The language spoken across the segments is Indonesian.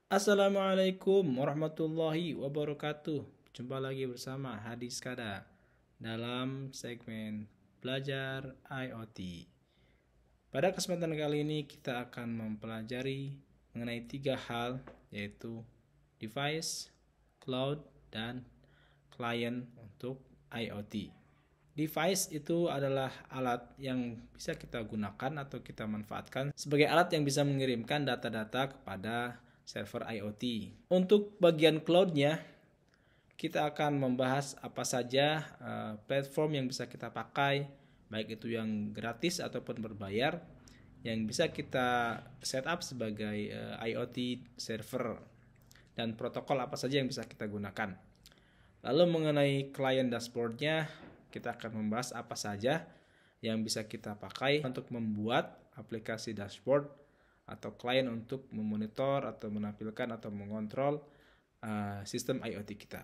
Assalamualaikum warahmatullahi wabarakatuh. Jumpa lagi bersama Hadi Skada dalam segmen Belajar IoT. Pada kesempatan kali ini kita akan mempelajari mengenai 3 hal, yaitu device, cloud, dan client untuk IoT. Device itu adalah alat yang bisa kita gunakan atau kita manfaatkan sebagai alat yang bisa mengirimkan data-data kepada server IoT. Untuk bagian cloud-nya, kita akan membahas apa saja platform yang bisa kita pakai, baik itu yang gratis ataupun berbayar, yang bisa kita setup sebagai IoT server, dan protokol apa saja yang bisa kita gunakan. Lalu mengenai client dashboard-nya, kita akan membahas apa saja yang bisa kita pakai untuk membuat aplikasi dashboard atau klien untuk memonitor atau menampilkan atau mengontrol sistem IoT kita.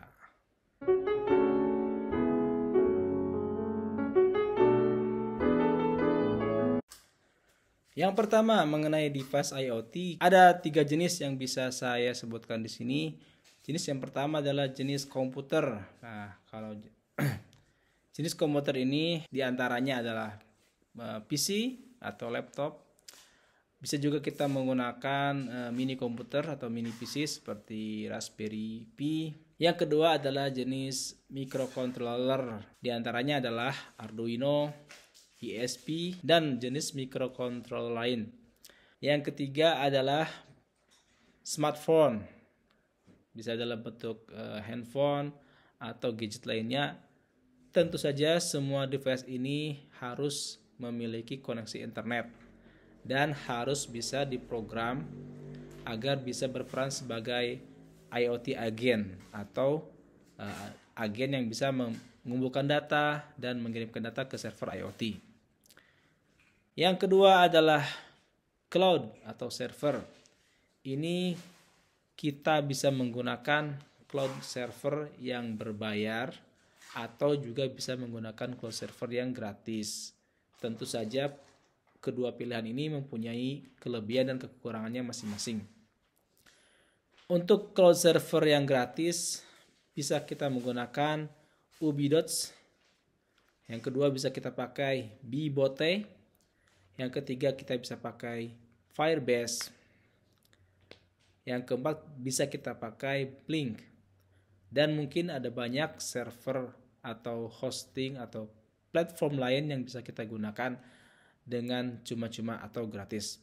Yang pertama mengenai device IoT, ada 3 jenis yang bisa saya sebutkan di sini. Jenis yang pertama adalah jenis komputer. Nah, kalau jenis komputer ini diantaranya adalah PC atau laptop. Bisa juga kita menggunakan mini komputer atau mini PC seperti Raspberry Pi. Yang kedua adalah jenis microcontroller. Diantaranya adalah Arduino, ESP, dan jenis microcontroller lain. Yang ketiga adalah smartphone. Bisa dalam bentuk handphone atau gadget lainnya. Tentu saja semua device ini harus memiliki koneksi internet dan harus bisa diprogram agar bisa berperan sebagai IoT agen atau agen yang bisa mengumpulkan data dan mengirimkan data ke server IoT. Yang kedua adalah cloud atau server. Ini kita bisa menggunakan cloud server yang berbayar atau juga bisa menggunakan cloud server yang gratis. Tentu saja kedua pilihan ini mempunyai kelebihan dan kekurangannya masing-masing. Untuk cloud server yang gratis bisa kita menggunakan Ubidots. Yang kedua bisa kita pakai Bibote. Yang ketiga kita bisa pakai Firebase. Yang keempat bisa kita pakai Blink. Dan mungkin ada banyak server atau hosting atau platform lain yang bisa kita gunakan dengan cuma-cuma atau gratis.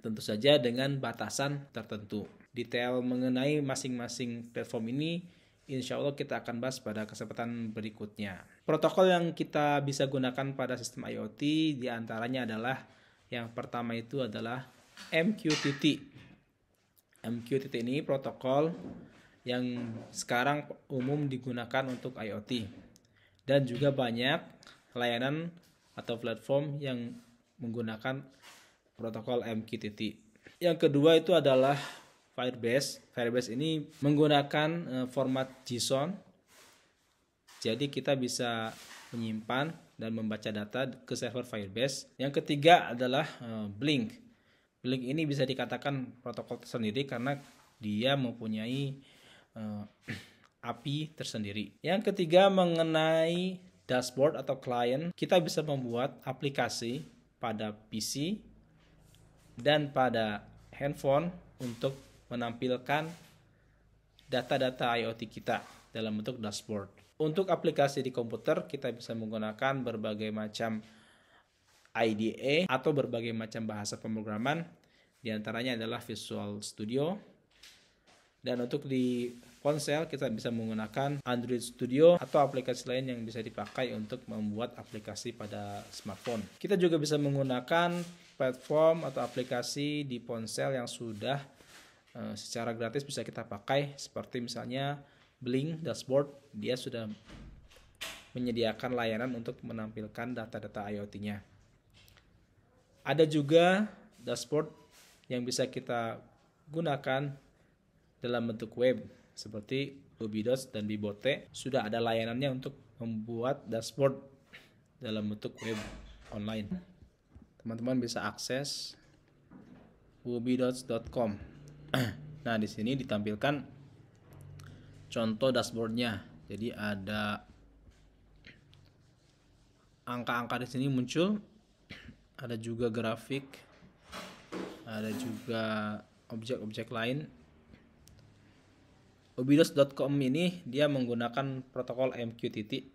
Tentu saja dengan batasan tertentu. Detail mengenai masing-masing platform ini insya Allah kita akan bahas pada kesempatan berikutnya. Protokol yang kita bisa gunakan pada sistem IoT diantaranya adalah yang pertama itu adalah MQTT. MQTT ini protokol yang sekarang umum digunakan untuk IoT. Dan juga banyak layanan atau platform yang menggunakan protokol MQTT. Yang kedua itu adalah Firebase. Firebase ini menggunakan format JSON. Jadi kita bisa menyimpan dan membaca data ke server Firebase. Yang ketiga adalah Blink. Blink ini bisa dikatakan protokol tersendiri karena dia mempunyai API tersendiri. Yang ketiga mengenai dashboard atau client, kita bisa membuat aplikasi pada PC dan pada handphone untuk menampilkan data-data IoT kita dalam bentuk dashboard. Untuk aplikasi di komputer, kita bisa menggunakan berbagai macam IDE atau berbagai macam bahasa pemrograman, diantaranya adalah Visual Studio. Dan untuk di ponsel kita bisa menggunakan Android Studio atau aplikasi lain yang bisa dipakai untuk membuat aplikasi pada smartphone. Kita juga bisa menggunakan platform atau aplikasi di ponsel yang sudah secara gratis bisa kita pakai, seperti misalnya Blink Dashboard. Dia sudah menyediakan layanan untuk menampilkan data-data IoT-nya. Ada juga dashboard yang bisa kita gunakan dalam bentuk web seperti Ubidots dan Bibote. Sudah ada layanannya untuk membuat dashboard dalam bentuk web online. Teman-teman bisa akses ubidots.com. Nah, di sini ditampilkan contoh dashboardnya. Jadi ada angka-angka di sini muncul, ada juga grafik, ada juga objek-objek lain. Ubidos.com ini dia menggunakan protokol MQTT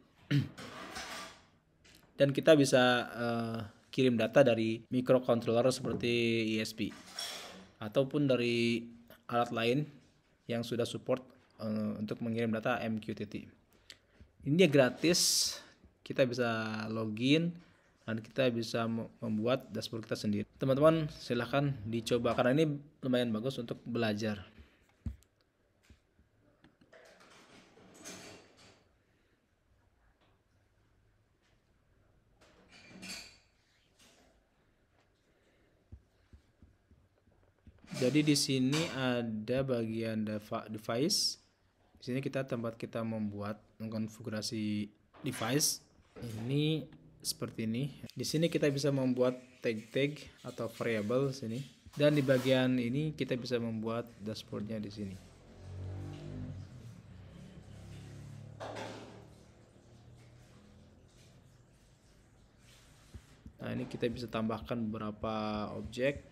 dan kita bisa kirim data dari microcontroller seperti ESP ataupun dari alat lain yang sudah support untuk mengirim data MQTT. Ini dia gratis, kita bisa login dan kita bisa membuat dashboard kita sendiri. Teman-teman silahkan dicoba karena ini lumayan bagus untuk belajar. Jadi di sini ada bagian device. Di sini tempat kita membuat mengkonfigurasi device. Ini seperti ini. Di sini kita bisa membuat tag-tag atau variable sini. Dan di bagian ini kita bisa membuat dashboardnya di sini. Nah, ini kita bisa tambahkan beberapa objek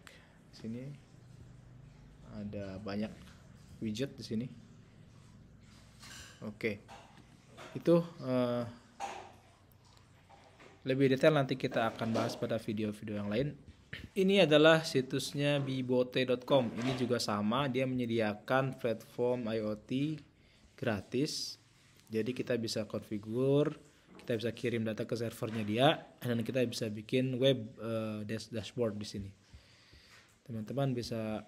di sini. Ada banyak widget di sini. Oke. Itu lebih detail nanti kita akan bahas pada video-video yang lain. Ini adalah situsnya bibote.com. Ini juga sama, dia menyediakan platform IoT gratis. Jadi kita bisa konfigur, kita bisa kirim data ke servernya dia, dan kita bisa bikin web dashboard di sini. Teman-teman bisa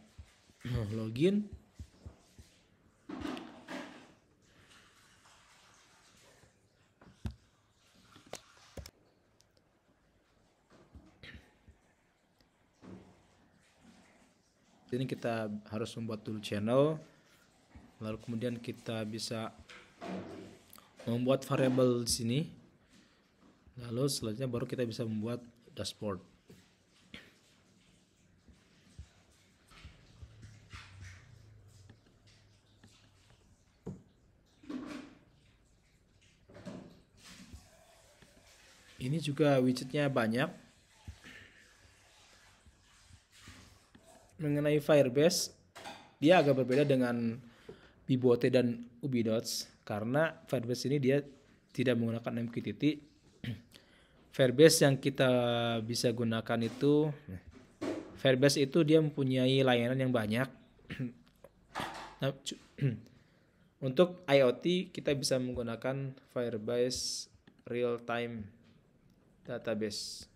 login. Ini kita harus membuat dulu channel, lalu kemudian kita bisa membuat variabel di sini, lalu selanjutnya baru kita bisa membuat dashboard. Ini juga widgetnya banyak. Mengenai Firebase, dia agak berbeda dengan Bibote dan Ubidots karena Firebase ini dia tidak menggunakan MQTT. Firebase yang kita bisa gunakan itu, Firebase itu dia mempunyai layanan yang banyak. Nah, untuk IoT kita bisa menggunakan Firebase Real Time Database.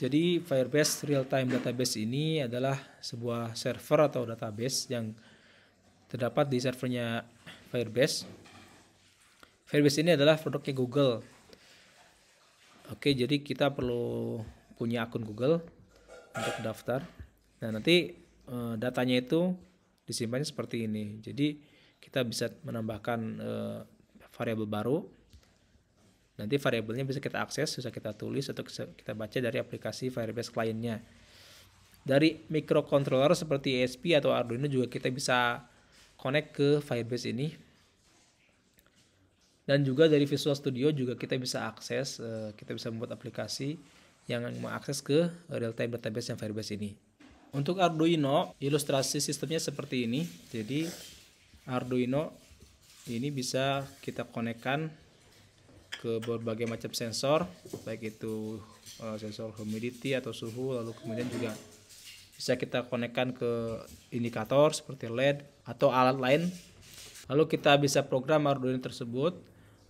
Jadi Firebase Real Time Database ini adalah sebuah server atau database yang terdapat di servernya Firebase. Firebase ini adalah produknya Google. Oke, jadi kita perlu punya akun Google untuk daftar. Nah, nanti datanya itu disimpannya seperti ini. Jadi kita bisa menambahkan variabel baru. Nanti variabelnya bisa kita akses, bisa kita tulis atau kita baca dari aplikasi Firebase kliennya. Dari microcontroller seperti ESP atau Arduino juga kita bisa connect ke Firebase ini. Dan juga dari Visual Studio juga kita bisa akses, kita bisa membuat aplikasi yang mengakses ke real-time database yang Firebase ini. Untuk Arduino, ilustrasi sistemnya seperti ini. Jadi Arduino ini bisa kita konekkan ke berbagai macam sensor, baik itu sensor humidity atau suhu, lalu kemudian juga bisa kita konekkan ke indikator seperti LED atau alat lain. Lalu kita bisa program Arduino tersebut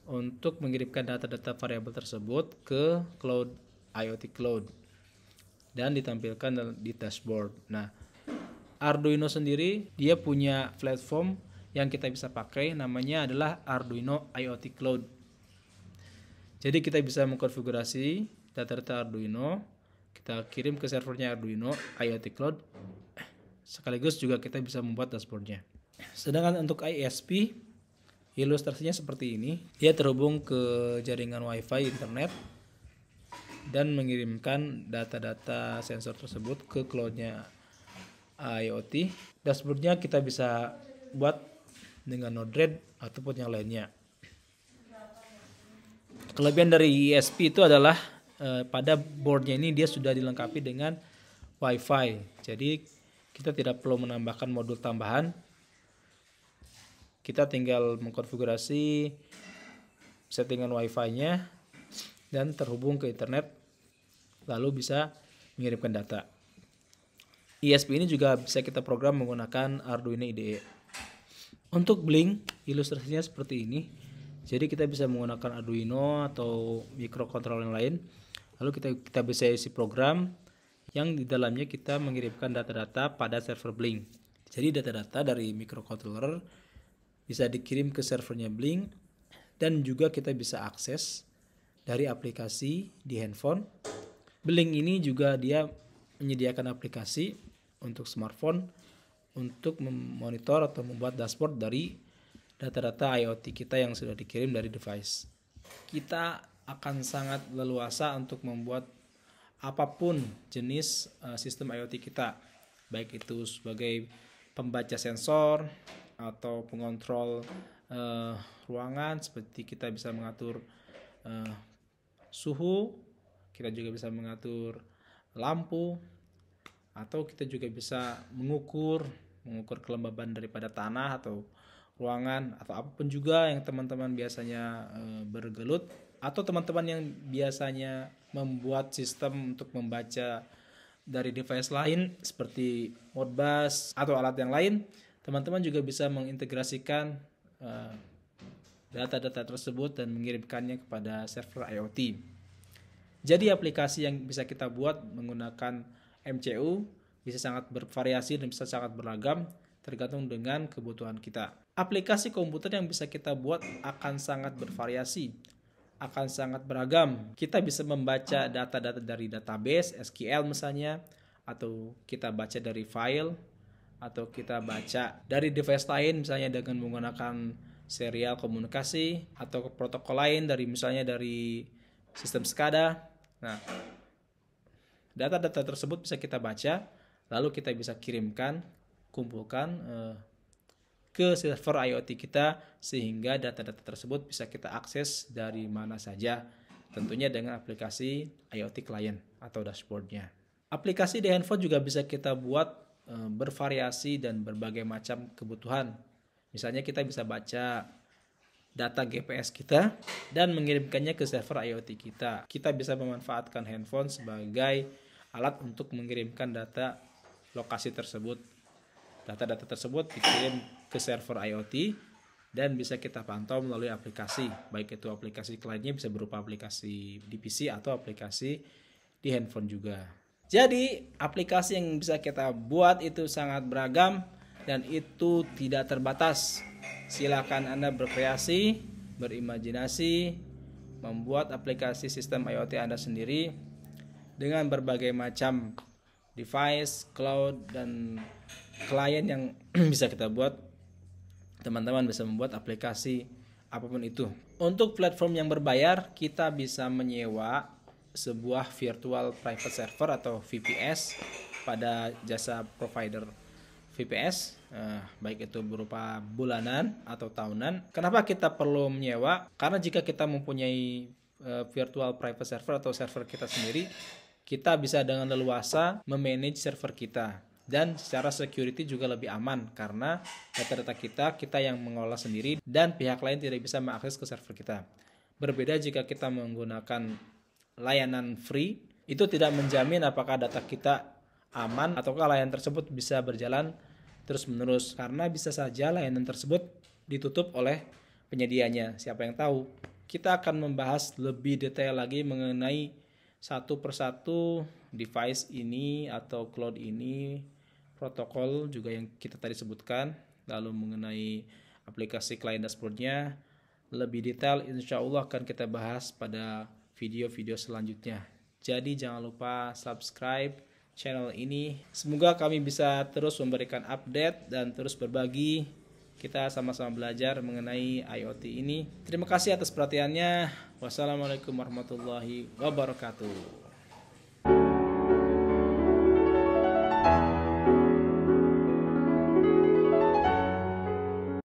untuk mengirimkan data-data variabel tersebut ke cloud, IoT cloud, dan ditampilkan di dashboard. Nah, Arduino sendiri dia punya platform yang kita bisa pakai namanya adalah Arduino IoT Cloud. Jadi kita bisa mengkonfigurasi data-data Arduino, kita kirim ke servernya Arduino IoT Cloud, sekaligus juga kita bisa membuat dashboardnya. Sedangkan untuk ISP, ilustrasinya seperti ini. Dia terhubung ke jaringan WiFi internet dan mengirimkan data-data sensor tersebut ke cloudnya IoT. Dashboardnya kita bisa buat dengan Node-RED ataupun yang lainnya. Kelebihan dari ISP itu adalah pada boardnya ini dia sudah dilengkapi dengan WiFi. Jadi kita tidak perlu menambahkan modul tambahan. Kita tinggal mengkonfigurasi settingan WiFi-nya dan terhubung ke internet, lalu bisa mengirimkan data. ISP ini juga bisa kita program menggunakan Arduino IDE. Untuk Blink, ilustrasinya seperti ini. Jadi kita bisa menggunakan Arduino atau microcontroller yang lain. Lalu kita bisa isi program yang di dalamnya kita mengirimkan data-data pada server Blink. Jadi data-data dari microcontroller bisa dikirim ke servernya Blink, dan juga kita bisa akses dari aplikasi di handphone. Blink ini juga dia menyediakan aplikasi untuk smartphone untuk memonitor atau membuat dashboard dari data-data IoT kita yang sudah dikirim dari device. Kita akan sangat leluasa untuk membuat apapun jenis sistem IoT kita, baik itu sebagai pembaca sensor atau pengontrol ruangan, seperti kita bisa mengatur suhu, kita juga bisa mengatur lampu, atau kita juga bisa mengukur kelembaban daripada tanah atau ruangan, atau apapun juga yang teman-teman biasanya bergelut, atau teman-teman yang biasanya membuat sistem untuk membaca dari device lain seperti Modbus atau alat yang lain. Teman-teman juga bisa mengintegrasikan data-data tersebut dan mengirimkannya kepada server IoT. Jadi aplikasi yang bisa kita buat menggunakan MCU bisa sangat bervariasi dan bisa sangat beragam tergantung dengan kebutuhan kita. Aplikasi komputer yang bisa kita buat akan sangat bervariasi, akan sangat beragam. Kita bisa membaca data-data dari database, SQL misalnya, atau kita baca dari file, atau kita baca dari device lain misalnya dengan menggunakan serial komunikasi, atau protokol lain dari misalnya dari sistem SCADA. Nah, data-data tersebut bisa kita baca, lalu kita bisa kumpulkan ke server IoT kita, sehingga data-data tersebut bisa kita akses dari mana saja, tentunya dengan aplikasi IoT client atau dashboardnya. Aplikasi di handphone juga bisa kita buat bervariasi dan berbagai macam kebutuhan. Misalnya kita bisa baca data GPS kita dan mengirimkannya ke server IoT kita. Kita bisa memanfaatkan handphone sebagai alat untuk mengirimkan data lokasi tersebut. Data-data tersebut dikirim ke server IoT dan bisa kita pantau melalui aplikasi, baik itu aplikasi kliennya bisa berupa aplikasi di PC atau aplikasi di handphone juga. Jadi aplikasi yang bisa kita buat itu sangat beragam dan itu tidak terbatas. Silakan Anda berkreasi, berimajinasi, membuat aplikasi sistem IoT Anda sendiri dengan berbagai macam device, cloud, dan klien yang bisa kita buat. Teman-teman bisa membuat aplikasi apapun itu. Untuk platform yang berbayar, kita bisa menyewa sebuah virtual private server atau VPS pada jasa provider VPS, baik itu berupa bulanan atau tahunan. Kenapa kita perlu menyewa? Karena jika kita mempunyai virtual private server atau server kita sendiri, kita bisa dengan leluasa memanage server kita, dan secara security juga lebih aman karena data-data kita yang mengelola sendiri dan pihak lain tidak bisa mengakses ke server kita. Berbeda jika kita menggunakan layanan free, itu tidak menjamin apakah data kita aman ataukah layanan tersebut bisa berjalan terus-menerus, karena bisa saja layanan tersebut ditutup oleh penyedianya. Siapa yang tahu? Kita akan membahas lebih detail lagi mengenai satu persatu device ini atau cloud ini, protokol juga yang kita tadi sebutkan. lalu mengenai aplikasi client dashboardnya. Lebih detail insya Allah akan kita bahas pada video-video selanjutnya. Jadi jangan lupa subscribe channel ini. Semoga kami bisa terus memberikan update dan terus berbagi. Kita sama-sama belajar mengenai IoT ini. Terima kasih atas perhatiannya. Wassalamualaikum warahmatullahi wabarakatuh.